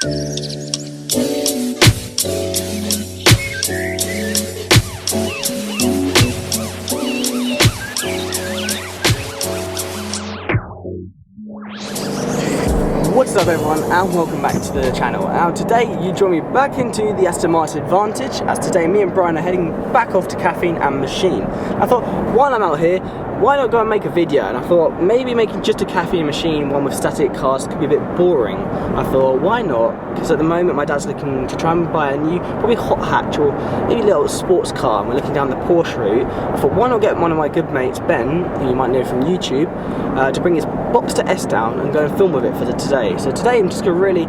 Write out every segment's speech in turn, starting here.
What's up everyone, and welcome back to the channel. Now today you join me back into the Aston Martin Vantage, as today me and Brian are heading back off to Caffeine and Machine. I thought, while I'm out here, why not go and make a video? And I thought maybe making just a Caffeine Machine one with static cars could be a bit boring. I thought, why not? Because at the moment my dad's looking to try and buy a new, probably hot hatch or maybe a little sports car, and we're looking down the Porsche route. I thought, why not get one of my good mates, Ben, who you might know from YouTube, to bring his Boxster S down and go and film with it for today. So today I'm just going to really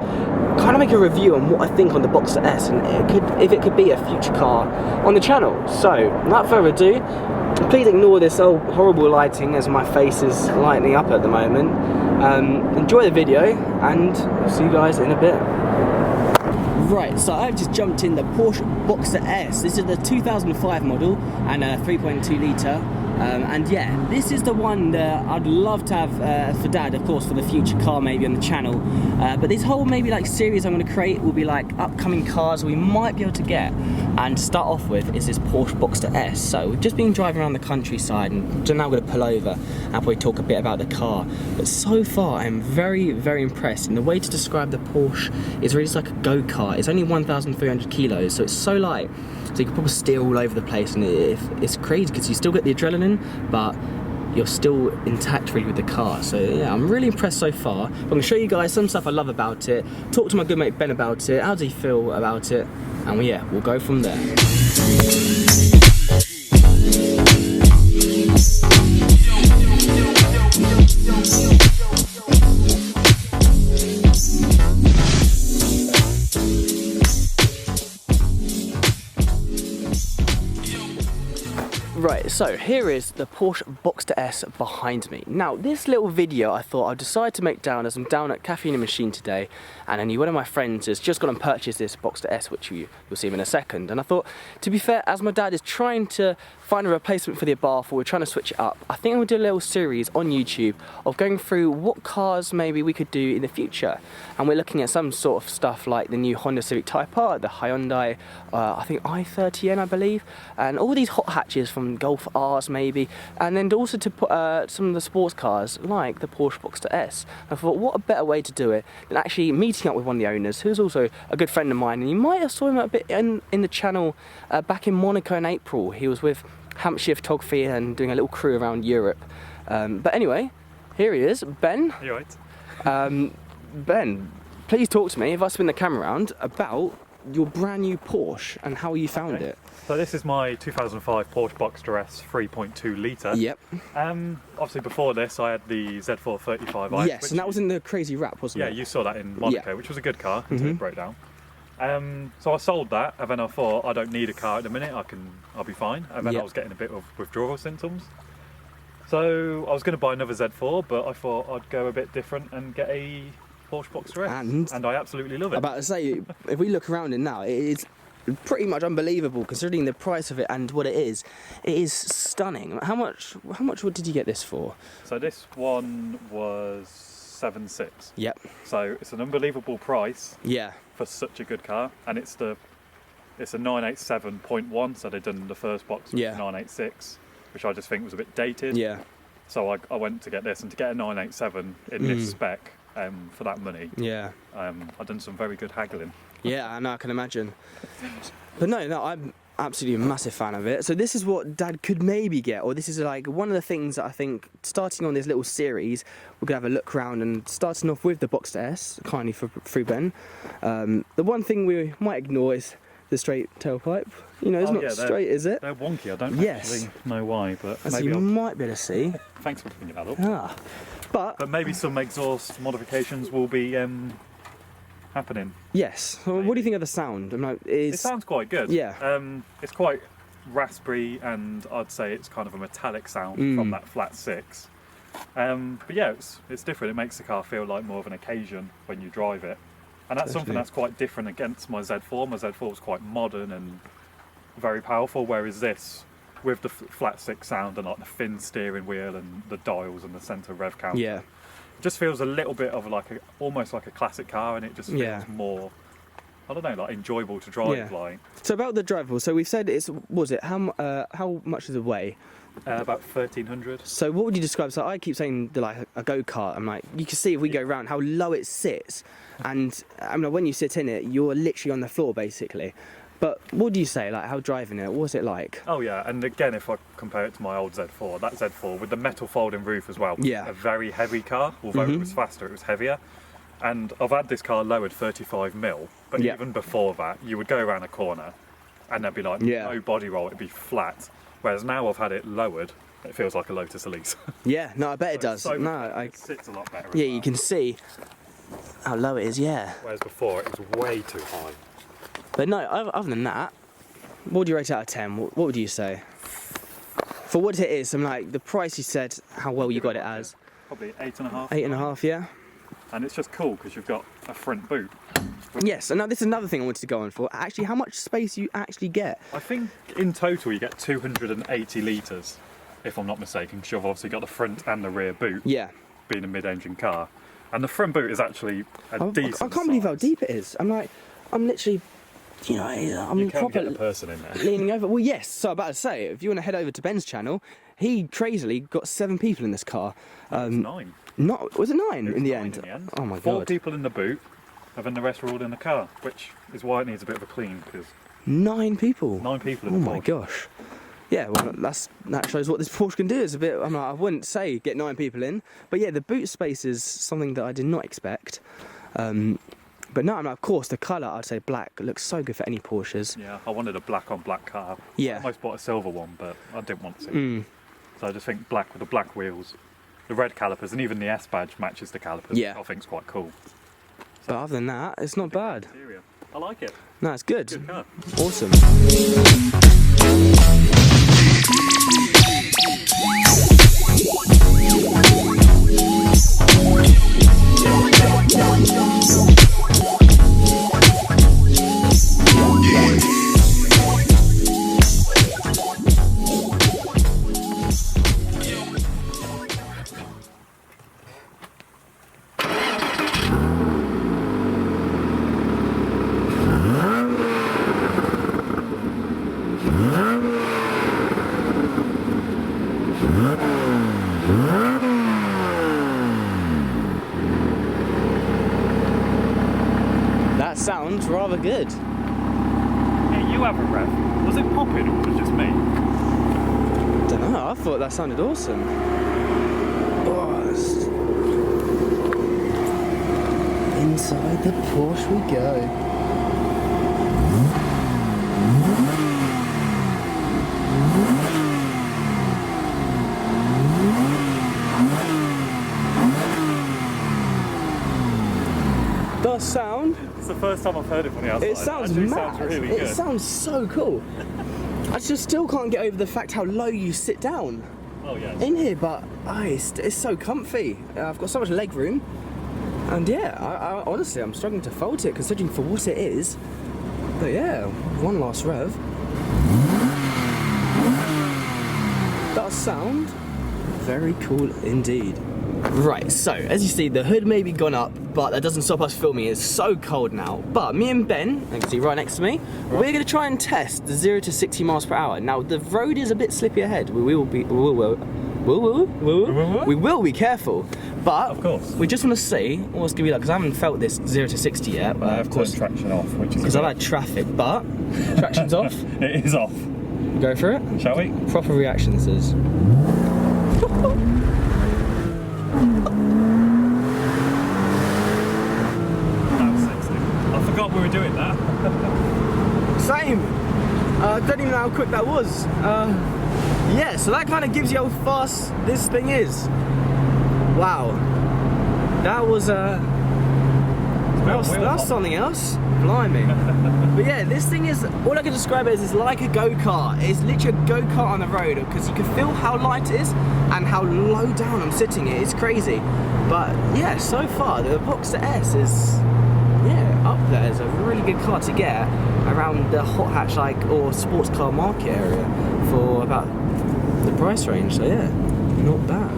kind of make a review on what I think on the Boxster S and if it could be a future car on the channel. So without further ado, please ignore this horrible lighting as my face is lighting up at the moment. Enjoy the video and I'll see you guys in a bit. Right, so I've just jumped in the Porsche Boxster S. This is the 2005 model and a 3.2 litre. And yeah, this is the one that I'd love to have for Dad, of course, for the future car maybe on the channel. But this whole maybe like series I'm going to create will be like upcoming cars we might be able to get. And to start off with is this Porsche Boxster S. So we've just been driving around the countryside and now going to pull over and probably talk a bit about the car. But so far I'm very, very impressed. And the way to describe the Porsche is really just like a go-kart. It's only 1,300 kilos, so it's so light. So you can probably steer all over the place, and it's crazy because you still get the adrenaline, but you're still intact really with the car. So yeah, I'm really impressed so far. I'm going to show you guys some stuff I love about it, talk to my good mate Ben about it, how does he feel about it, and yeah, we'll go from there. Right, so here is the Porsche Boxster S behind me. Now, this little video I thought I'd decide to make down as I'm down at Caffeine and Machine today, and then one of my friends has just gone and purchased this Boxster S, which you'll see him in a second. And I thought, to be fair, as my dad is trying to find a replacement for the abarth, or we're trying to switch it up, I think I'm going to do a little series on YouTube of going through what cars maybe we could do in the future. And we're looking at some sort of stuff like the new Honda Civic Type R, the Hyundai, I think i30N I believe, and all these hot hatches from Golf R's maybe, and then also to put some of the sports cars like the Porsche Boxster S. I thought, what a better way to do it than actually meeting up with one of the owners, who's also a good friend of mine, and you might have saw him a bit in the channel back in Monaco in April. He was with Hampshire Photography and doing a little crew around Europe. But anyway, here he is, Ben. You right? Ben, please talk to me, if I spin the camera around, about your brand new Porsche and how you found it. So this is my 2005 Porsche Boxster S 3.2 litre. Yep. Obviously before this I had the Z435i. Yes, and that was in the crazy wrap, wasn't it? Yeah, you saw that in Monaco, which was a good car until it broke down. So I sold that, and then I thought, I don't need a car at the minute, I'll be fine. And then I was getting a bit of withdrawal symptoms. So I was going to buy another Z4, but I thought I'd go a bit different and get a Porsche Boxster S. And I absolutely love it. I'm about to say, if we look around it now, it is pretty much unbelievable considering the price of it and what it is. It is stunning. How much did you get this for? So this one was 7.6. Yep. So it's an unbelievable price. Yeah. For such a good car, and it's a 987.1. So they've done the first box with 986, which I just think was a bit dated. Yeah. So I went to get this, and to get a 987 in this spec for that money. Yeah. I've done some very good haggling. Yeah, I know, I can imagine. But no, I'm absolutely a massive fan of it. So this is what Dad could maybe get, or this is like one of the things that I think, starting on this little series, we're going to have a look around, and starting off with the Boxster S, kindly through Ben. The one thing we might ignore is the straight tailpipe. You know, it's not straight, is it? They're wonky, I don't actually know why, but as maybe you might be able to see. Thanks for bringing that up. But maybe some exhaust modifications will be happening. Yes. Well, what do you think of the sound? It sounds quite good. Yeah. It's quite raspberry, and I'd say it's kind of a metallic sound from that flat 6. But yeah, it's different. It makes the car feel like more of an occasion when you drive it. And that's something that's quite different against my Z4. My Z4 was quite modern and very powerful, whereas this, with the flat 6 sound and like the thin steering wheel and the dials and the centre rev counter, just feels a little bit of almost like a classic car, and it just feels more, I don't know, like enjoyable to drive. Like. So about the drivable, so we've said how much does it weigh? About 1,300. So what would you describe? So I keep saying like a go-kart. I'm like, you can see if we go around how low it sits, and I mean when you sit in it, you're literally on the floor basically. But what do you say, like how driving it? What was it like? Oh yeah, and again, if I compare it to my old Z4, that Z4 with the metal folding roof as well, a very heavy car. Although it was faster, it was heavier. And I've had this car lowered 35 mil, but even before that, you would go around a corner, and there'd be like no body roll; it'd be flat. Whereas now I've had it lowered, it feels like a Lotus Elise. Yeah, no, I bet it does. It sits a lot better. Yeah, you can see how low it is. Yeah. Whereas before, it was way too high. But no, other than that, what would you rate out of 10? What would you say? For what it is, I'm like, the price you said, how well you got it as. Probably 8.5. 8.5, yeah. And it's just cool because you've got a front boot. Yes, and now this is another thing I wanted to go on for. Actually, how much space you actually get? I think in total you get 280 litres, if I'm not mistaken, because you've obviously got the front and the rear boot. Yeah. Being a mid-engine car. And the front boot is actually a decent I can't believe how deep it is. I'm literally... You know, I'm proper get a person in there. Leaning over. Well, yes. So I'm about to say, if you want to head over to Ben's channel, he crazily got 7 people in this car. It was 9. Was it 9 in the end? Oh my god. 4 people in the boot, and then the rest were all in the car, which is why it needs a bit of a clean. Because 9 people. 9 people in the Porsche. Oh my gosh. Yeah, well, that shows what this Porsche can do. It's a bit. I wouldn't say get 9 people in, but yeah, the boot space is something that I did not expect. But no, of course, the colour, I'd say black, looks so good for any Porsches. Yeah, I wanted a black on black car. Yeah. I almost bought a silver one, but I didn't want to. So I just think black with the black wheels, the red calipers, and even the S badge matches the calipers, which I think's quite cool. So but other than that, it's not bad. Interior. I like it. No, it's good. Good car. Awesome. That sounds rather good. Yeah, you have a rev. Was it popping or was it just me? Don't know, I thought that sounded awesome. Inside the Porsche we go. Does sound. It's the first time I've heard it from the outside. It sounds mad. sounds really good. It sounds so cool. I just still can't get over the fact how low you sit down. Oh yeah. In here, but it's so comfy. I've got so much leg room, and yeah, I honestly I'm struggling to fault it considering for what it is. But yeah, one last rev. Does sound very cool indeed. Right, so as you see, the hood may be gone up, but that doesn't stop us filming. It's so cold now. But me and Ben, you can see right next to me, we're going to try and test the 0 to 60 miles per hour. Now the road is a bit slippy ahead. We will be careful, but of course we just want to see what it's going to be like, because I haven't felt this 0 to 60 yet. Of course, traction off, which is because I've had traffic, but traction's off. It is off. Go for it. Shall we? Proper reaction this is. I forgot we were doing that. Same. I don't even know how quick that was. Yeah, so that kind of gives you how fast this thing is. Wow. That was that's something else. Blimey. But yeah, this thing is, all I can describe it as is like a go-kart. It's literally a go-kart on the road, because you can feel how light it is and how low down I'm sitting it. It's crazy. But yeah, so far the Boxster S is up there. It's a really good car to get around the hot hatch or sports car market area for about the price range. So yeah, not bad.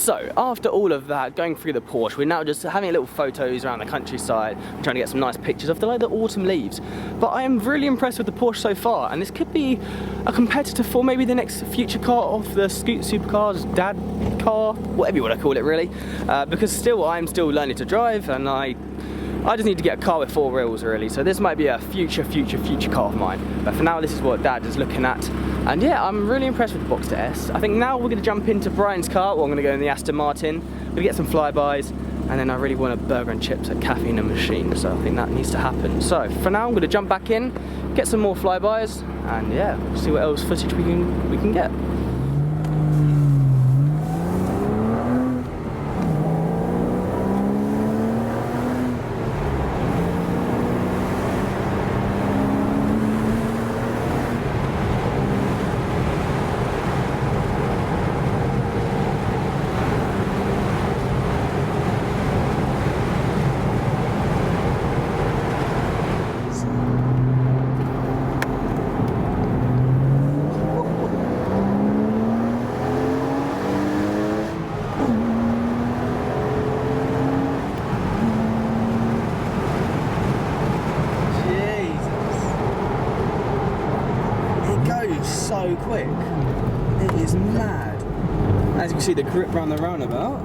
So, after all of that, going through the Porsche, we're now just having a little photos around the countryside, trying to get some nice pictures of the autumn leaves. But I am really impressed with the Porsche so far, and this could be a competitor for maybe the next future car of the Scoot Supercars, dad car, whatever you want to call it really. Because still, I'm still learning to drive, and I just need to get a car with 4 wheels really, so this might be a future car of mine. But for now, this is what Dad is looking at. And yeah, I'm really impressed with the Boxster S. I think now we're going to jump into Brian's car, or I'm going to go in the Aston Martin. We're going to get some flybys, and then I really want a burger and chips at Caffeine and Machine, so I think that needs to happen. So for now, I'm going to jump back in, get some more flybys, and yeah, see what else footage we can get. So quick, it is mad. As you can see, the grip around the roundabout,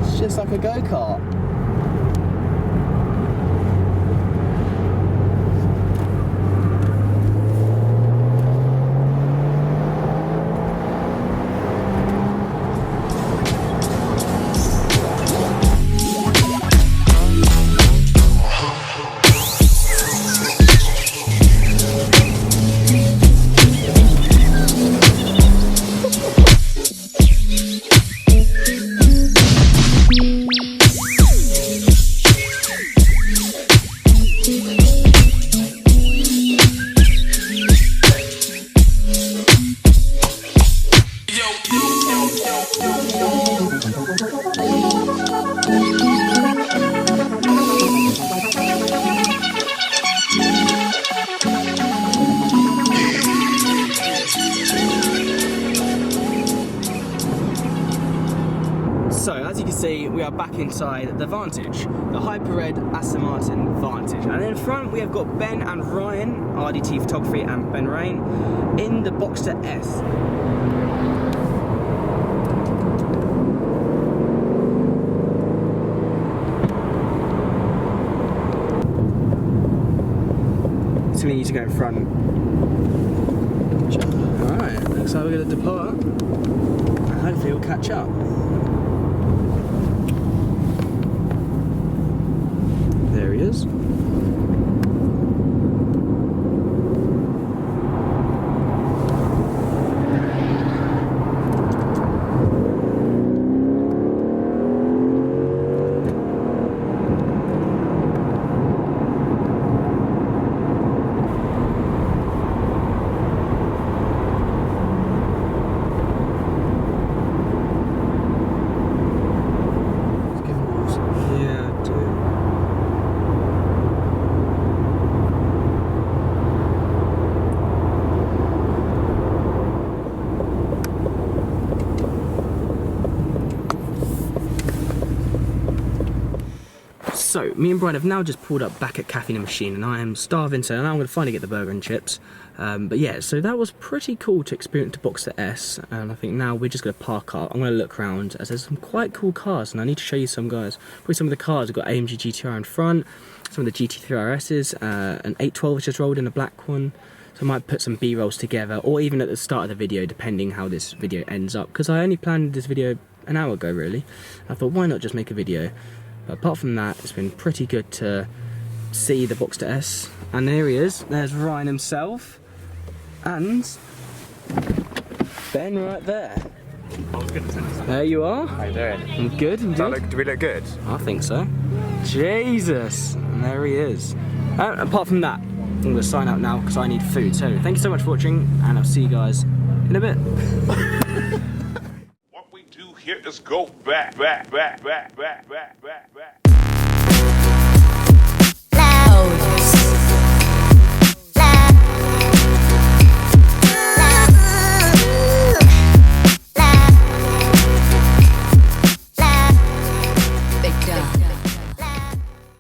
it's just like a go-kart. So, as you can see, we are back inside the Vantage, the hyper-red Aston Martin Vantage. And in front, we have got Ben and Ryan, RDT Photography and Ben Rain, in the Boxster S. So we need to go in front. Alright, looks like we're going to depart. And hopefully we'll catch up. There he is. So, me and Brian have now just pulled up back at Caffeine and Machine, and I am starving, so now I'm going to finally get the burger and chips. But yeah, so that was pretty cool to experience the Boxster S, and I think now we're just going to park up. I'm going to look around, as there's some quite cool cars, and I need to show you some, guys. Probably some of the cars. We've got AMG GTR in front, some of the GT3 RSs, an 812 which just rolled in, a black one. So I might put some B-rolls together, or even at the start of the video, depending how this video ends up, because I only planned this video an hour ago, really. I thought, why not just make a video? But apart from that, it's been pretty good to see the Boxster S. And there he is. There's Ryan himself. And Ben right there. I was going to say this. There you are. How you doing? I'm good. I'm good. Do we look good? I think so. Jesus. And there he is. Apart from that, I'm going to sign out now because I need food. So thank you so much for watching, and I'll see you guys in a bit. What we do here is go back.